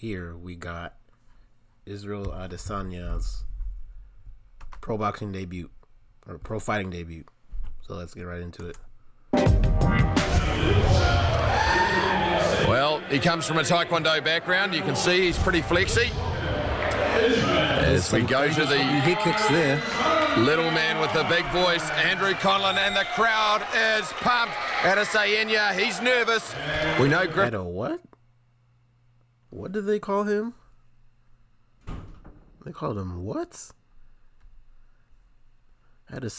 here we got Israel Adesanya's pro boxing debut, or pro fighting debut. So let's get right into it. Well, he comes from a Taekwondo background. You can see he's pretty flexy. As we go to the head kicks there. Little man with the big voice, Andrew Conlon, and the crowd is pumped. Adesanya, he's nervous. We know At a what? What did they call him? They called him what? At a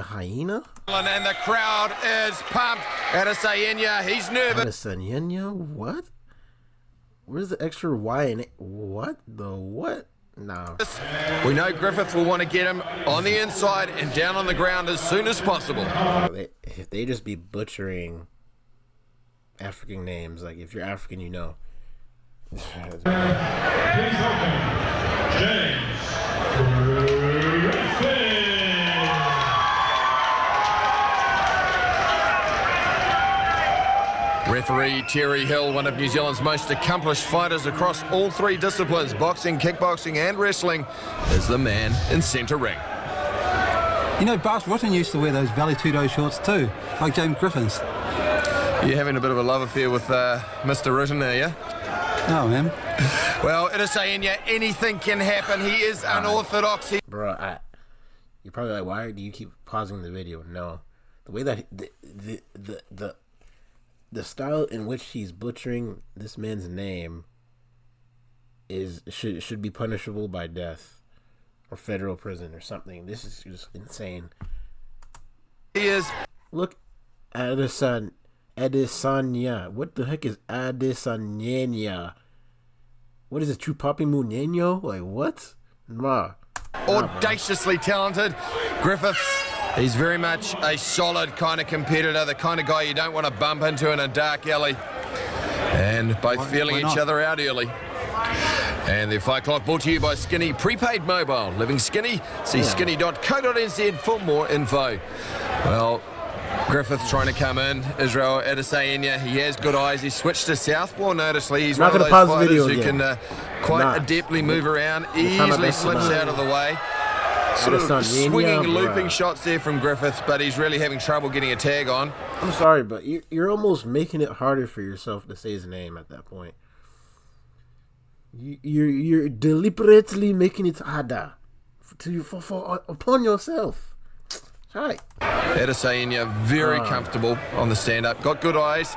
hyena? And the crowd is pumped. Adesanya, he's nervous. Adesanya? What? Where's the extra Y in it? What? The what? No. We know Griffith will want to get him on the inside and down on the ground as soon as possible. If they just be butchering African names, like if you're African, you know. Please welcome James. Referee Terry Hill, one of New Zealand's most accomplished fighters across all three disciplines, boxing, kickboxing and wrestling, is the man in centre ring. You know, Bart Rutten used to wear those Vale-Tudo shorts too, like James Griffiths. You're having a bit of a love affair with Mr. Rutten, are you? Oh, man. Well, Adesanya, anything can happen. He is unorthodox. Bro, you're probably like, why do you keep pausing the video? No. The way that the style in which he's butchering this man's name should be punishable by death or federal prison or something. This is just insane. He is. Look, Adesanya. What the heck is Adesanya? What is it, Chupapi Muneno? Like, what? Audaciously talented. Griffiths, he's very much a solid kind of competitor, the kind of guy you don't want to bump into in a dark alley. And both feeling each other out early. And the Fight Clock brought to you by Skinny Prepaid Mobile. Living skinny? See skinny.co.nz for more info. Well, Griffith trying to come in. Israel Adesanya, he has good eyes. He switched to southpaw noticeably. He's one of those fighters who can quite adeptly move around, easily slips out of the way. Sort of swinging, looping shots there from Griffith, but he's really having trouble getting a tag on. I'm sorry, but you're almost making it harder for yourself to say his name at that point. You're deliberately making it harder upon yourself. Right. Adesanya very comfortable on the stand-up. Got good eyes.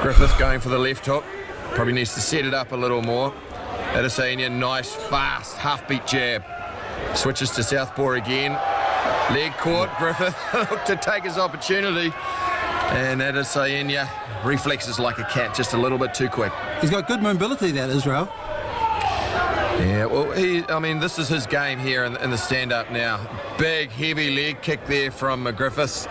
Griffith going for the left hook. Probably needs to set it up a little more. Adesanya, nice, fast, half-beat jab. Switches to southpaw again. Leg caught. Griffith looked to take his opportunity. And Adesanya reflexes like a cat, just a little bit too quick. He's got good mobility, that Israel. Yeah, well, this is his game here in the stand-up now. Big, heavy leg kick there from Griffiths.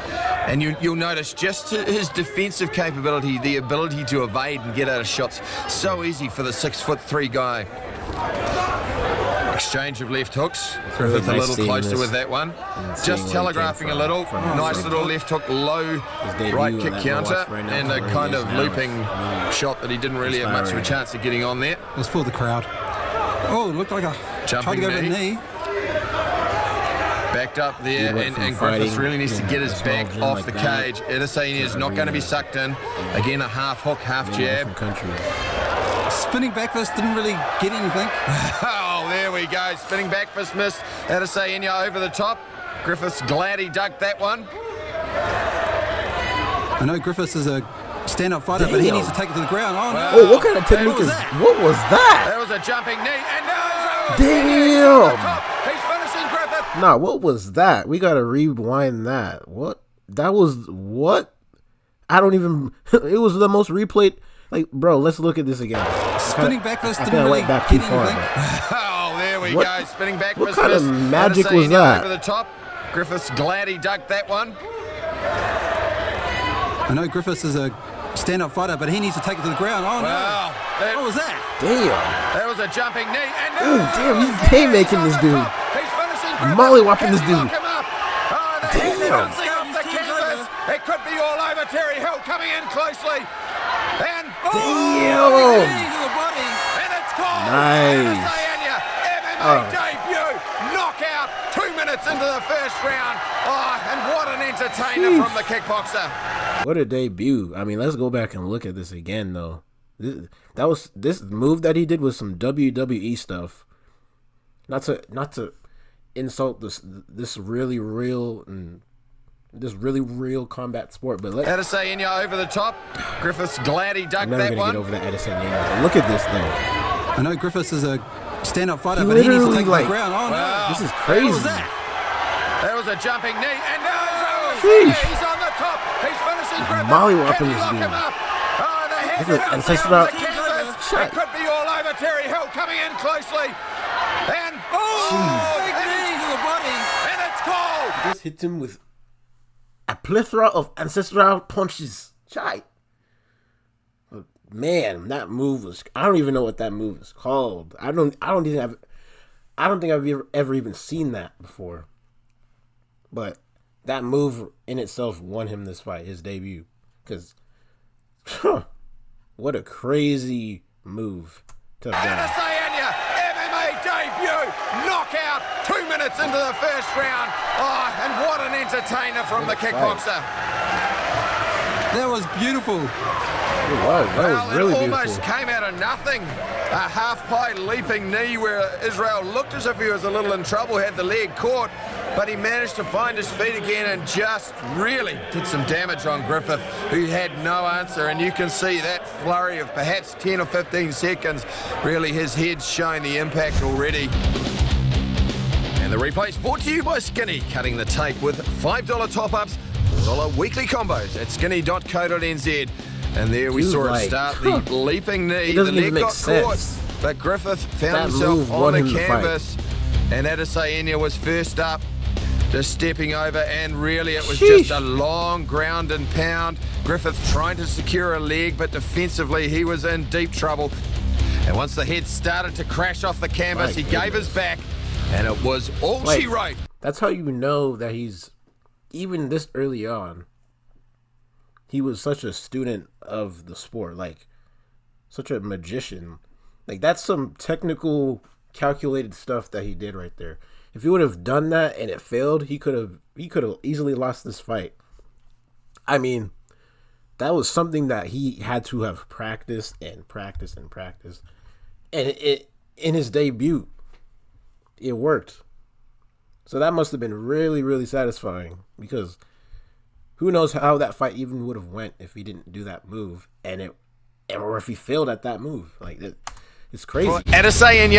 And you'll notice just his defensive capability, the ability to evade and get out of shots. So easy for the 6'3" guy. Exchange of left hooks. Griffith a little closer with that one. Just telegraphing a little. Nice little left hook, low right kick counter. And a kind of looping shot that he didn't really have much of a chance of getting on there. It was for the crowd. Oh, it looked like a jumping knee. Backed up there, and Griffiths really needs to get his back off the cage. Adesanya is not going to be sucked in. Again, a half hook, half jab. Spinning back fist didn't really get anything. Oh, there we go. Spinning back fist missed. Adesanya over the top. Griffiths glad he ducked that one. I know Griffiths is a stand-up fighter, but he needs to take it to the ground. Oh, no. Oh, what kind of technique is that? What was that? That was a jumping knee, and now damn! He's finishing Griffith. Nah, what was that? We gotta rewind that. What? That was what? I don't even. It was the most replayed. Like, bro, let's look at this again. Spinning back fist didn't really get anything. Oh, there we go. Spinning back fist. What kind of magic was that? Over the top. Griffiths glad he ducked that one. I know Griffiths is a stand-up fighter, but he needs to take it to the ground. Oh, wow. No. What was that? Damn. That was a jumping knee. And ooh, damn, he's haymaking this dude. He's finishing. Molly-whopping this dude. Oh, damn. It could be all over. Terry Hill coming in closely. And damn. And it's caught. Nice. Adesanya, MMA Oh. debut, knockout, 2 minutes into the first round. Oh, and what an entertainer from the kickboxer. What a debut. I mean, let's go back and look at this again, though. This move that he did was some WWE stuff. Not to insult this really real combat sport, but Adesanya over the top. Griffith's glad he I'm ducked never that gonna one. get over that Adesanya. Look at this thing. I know Griffiths is a stand-up fighter, He but he needs to literally, take like- the ground. Oh, no. Wow. This is What crazy. was that? That was a jumping knee, and now Sheesh. he's on the top. He's finishing Griffith. Mollywopping Can he this lock dude. him up? Oh, the head This is comes ancestral- down the canvas. Shut. It could be all over. Terry Hill coming in closely, and Big and knee to the body. it's called. Just hit him with a plethora of ancestral punches. Shite. But man, that move was. I don't even know what that move is called. I don't think I've ever even seen that before. But that move in itself won him this fight, his debut. Because, what a crazy move to have done. Adesanya, MMA debut, knockout, 2 minutes into the first round. Oh, and what an entertainer from the kickboxer. That was beautiful. It was. That Well, was really it beautiful. almost came out of nothing. A half-pie leaping knee where Israel looked as if he was a little in trouble, had the leg caught, but he managed to find his feet again and just really did some damage on Griffith, who had no answer. And you can see that flurry of perhaps 10 or 15 seconds. Really, his head's showing the impact already. And the replay's brought to you by Skinny, cutting the tape with $5 top-ups, $4 weekly combos at skinny.co.nz. And there we Dude, saw it like, start the leaping knee. it The doesn't leg even make got sense. caught, but Griffith found That himself move on won the him the fight. canvas. And Adesanya was first up, just stepping over, and really it was Sheesh. just a long ground and pound. Griffith trying to secure a leg, but defensively he was in deep trouble. And once the head started to crash off the canvas, My he gave his back, and it was all she wrote. That's how you know that he's, even this early on, he was such a student of the sport, like such a magician. Like that's some technical, calculated stuff that he did right there. If he would have done that and it failed, he could have easily lost this fight. I mean, that was something that he had to have practiced and practiced and practiced. And it in his debut, it worked. So that must have been really, really satisfying, because who knows how that fight even would have went if he didn't do that move, or if he failed at that move. Like it's crazy. Adesanya.